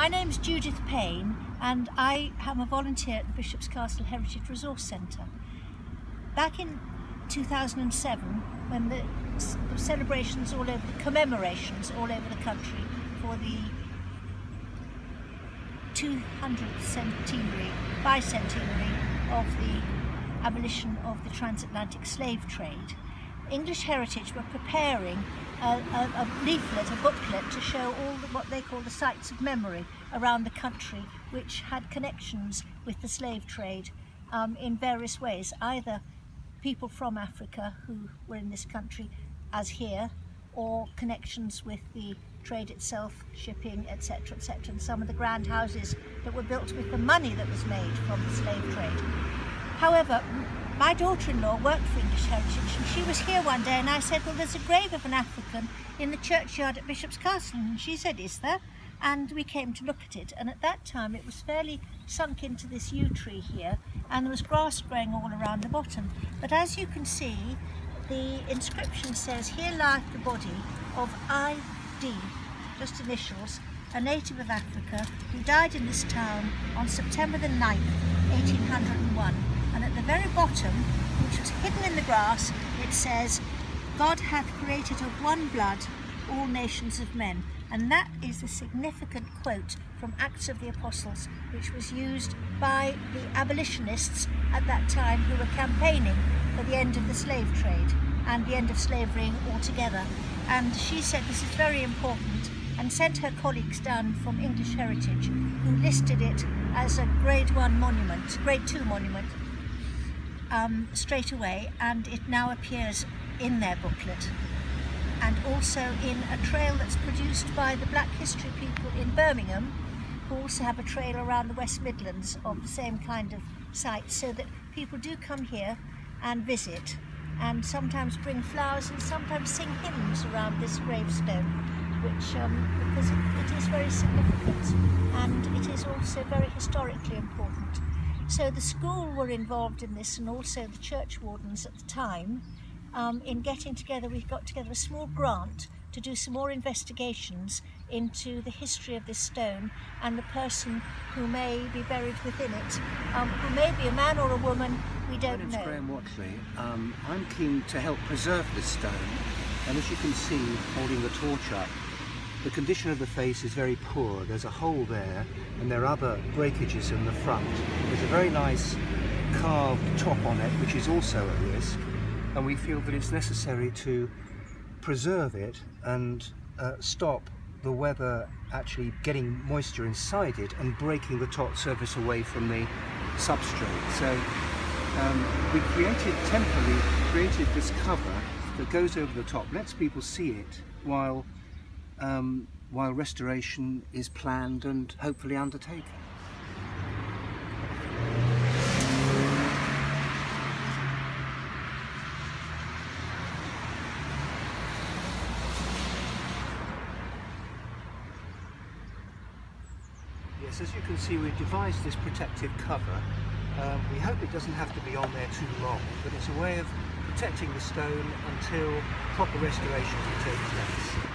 My name's Judith Payne and I am a volunteer at the Bishop's Castle Heritage Resource Centre. Back in 2007, when the celebrations all over, the commemorations all over the country for the 200th bicentenary of the abolition of the transatlantic slave trade, English Heritage were preparing a leaflet, a booklet, to show all what they call the sites of memory around the country which had connections with the slave trade in various ways, either people from Africa who were in this country as here, or connections with the trade itself, shipping, etc., etc., and some of the grand houses that were built with the money that was made from the slave trade. However, my daughter-in-law worked for English Heritage and she was here one day and I said, well, there's a grave of an African in the churchyard at Bishop's Castle, and she said, is there? And we came to look at it, and at that time it was fairly sunk into this yew tree here and there was grass growing all around the bottom. But as you can see, the inscription says, here lieth the body of I.D., just initials, a native of Africa who died in this town on September the 9th, 1801. And at the very bottom, which was hidden in the grass, it says, God hath created of one blood all nations of men. And that is a significant quote from Acts of the Apostles, which was used by the abolitionists at that time who were campaigning for the end of the slave trade and the end of slavery altogether. And she said this is very important and sent her colleagues down from English Heritage who listed it as a grade 1 monument, grade 2 monument, straight away, and it now appears in their booklet, and also in a trail that's produced by the Black History people in Birmingham, who also have a trail around the West Midlands of the same kind of site, so that people do come here and visit and sometimes bring flowers and sometimes sing hymns around this gravestone, which because it is very significant and it is also very historically important. So the school were involved in this, and also the church wardens at the time, in getting together. We got together a small grant to do some more investigations into the history of this stone and the person who may be buried within it, who may be a man or a woman, we don't know. My name's Graham Watley. I'm keen to help preserve this stone, and as you can see, holding the torch up, the condition of the face is very poor. There's a hole there, and there are other breakages in the front. There's a very nice carved top on it, which is also at risk, and we feel that it's necessary to preserve it and stop the weather actually getting moisture inside it and breaking the top surface away from the substrate. So we temporarily created this cover that goes over the top, lets people see it while restoration is planned and hopefully undertaken. Yes, as you can see, we've devised this protective cover. We hope it doesn't have to be on there too long, but it's a way of protecting the stone until proper restoration can take place.